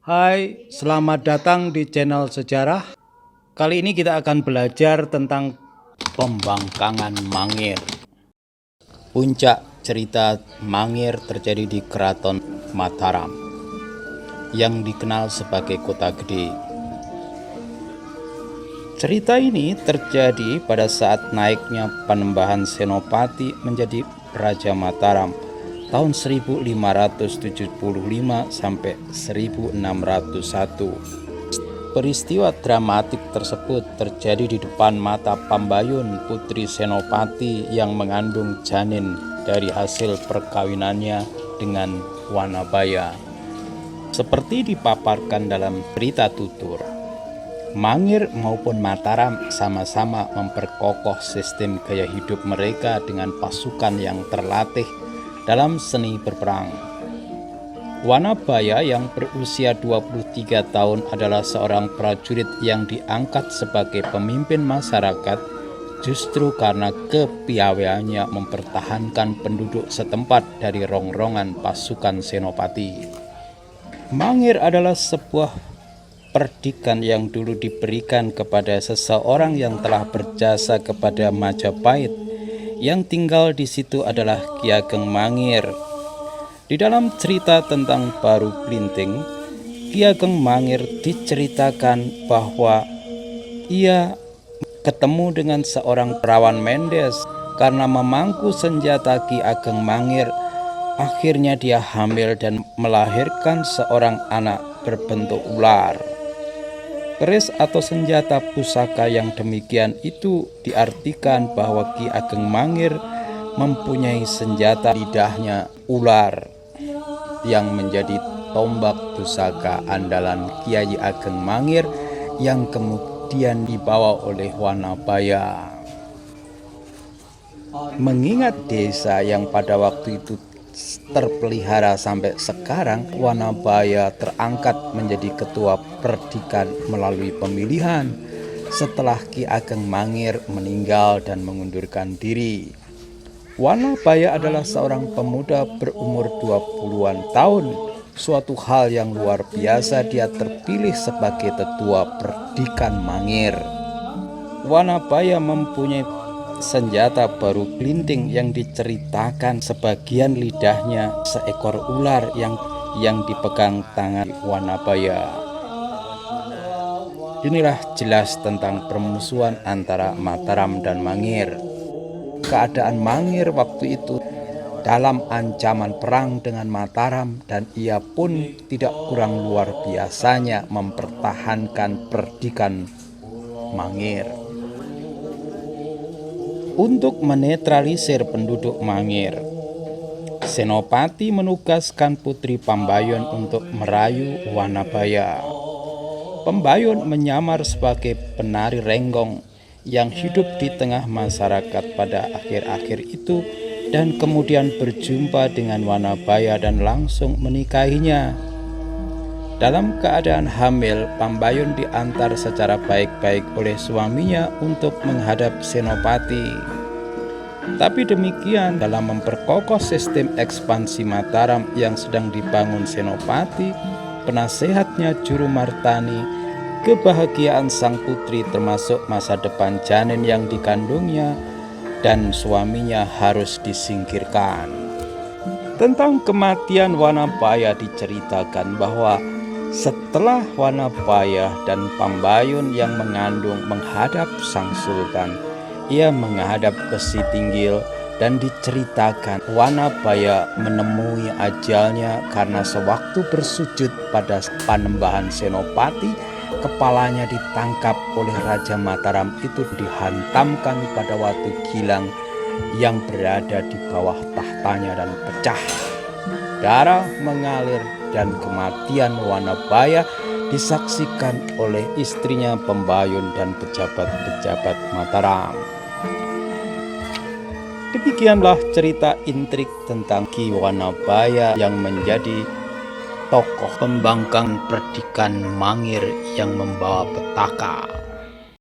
Hai, selamat datang di channel sejarah. Kali ini kita akan belajar tentang pembangkangan Mangir. Puncak cerita Mangir terjadi di Keraton Mataram yang dikenal sebagai kota gede. Cerita ini terjadi pada saat naiknya Panembahan Senopati menjadi Raja Mataram tahun 1575 sampai 1601. Peristiwa dramatik tersebut terjadi di depan mata Pambayun, putri Senopati yang mengandung janin dari hasil perkawinannya dengan Wanabaya. Seperti dipaparkan dalam berita tutur, Mangir maupun Mataram sama-sama memperkokoh sistem gaya hidup mereka dengan pasukan yang terlatih dalam seni berperang. Wanabaya yang berusia 23 tahun adalah seorang prajurit yang diangkat sebagai pemimpin masyarakat justru karena kepiawaiannya mempertahankan penduduk setempat dari rongrongan pasukan Senopati. Mangir adalah sebuah perdikan yang dulu diberikan kepada seseorang yang telah berjasa kepada Majapahit. Yang tinggal di situ adalah Ki Ageng Mangir. Di dalam cerita tentang Baru Blinting, Ki Ageng Mangir diceritakan bahwa ia ketemu dengan seorang perawan Mendes. Karena memangku senjata Ki Ageng Mangir, akhirnya dia hamil dan melahirkan seorang anak berbentuk ular. Keris atau senjata pusaka yang demikian itu diartikan bahwa Ki Ageng Mangir mempunyai senjata lidahnya ular yang menjadi tombak pusaka andalan Kiai Ageng Mangir yang kemudian dibawa oleh Wanabaya. Mengingat desa yang pada waktu itu terpelihara sampai sekarang, Wanabaya terangkat menjadi ketua perdikan melalui pemilihan setelah Ki Ageng Mangir meninggal dan mengundurkan diri. Wanabaya adalah seorang pemuda berumur 20-an tahun. Suatu hal yang luar biasa, dia terpilih sebagai tetua perdikan Mangir. Wanabaya mempunyai senjata Baru Blinting yang diceritakan sebagian lidahnya seekor ular yang dipegang tangan Wanabaya. Inilah jelas tentang permusuhan antara Mataram dan Mangir. Keadaan Mangir waktu itu dalam ancaman perang dengan Mataram, dan ia pun tidak kurang luar biasanya mempertahankan perdikan Mangir. Untuk menetralisir penduduk Mangir, Senopati menugaskan putri Pambayun untuk merayu Wanabaya. Pambayun menyamar sebagai penari renggong yang hidup di tengah masyarakat pada akhir-akhir itu dan kemudian berjumpa dengan Wanabaya dan langsung menikahinya. Dalam keadaan hamil, Pambayun diantar secara baik-baik oleh suaminya untuk menghadap Senopati. Tapi demikian, dalam memperkokoh sistem ekspansi Mataram yang sedang dibangun Senopati, penasehatnya Juru Martani, kebahagiaan sang putri termasuk masa depan janin yang dikandungnya dan suaminya harus disingkirkan. Tentang kematian Wanabaya diceritakan bahwa setelah Wanabaya dan Pambayun yang mengandung menghadap sang sultan, ia menghadap ke Sitinggil dan diceritakan Wanabaya menemui ajalnya karena sewaktu bersujud pada Panembahan Senopati, kepalanya ditangkap oleh Raja Mataram itu dihantamkan pada watu gilang yang berada di bawah tahtanya dan pecah. Darah mengalir dan kematian Wanabaya disaksikan oleh istrinya Pambayun dan pejabat-pejabat Mataram. Demikianlah cerita intrik tentang Ki Wanabaya yang menjadi tokoh pembangkang perdikan Mangir yang membawa petaka.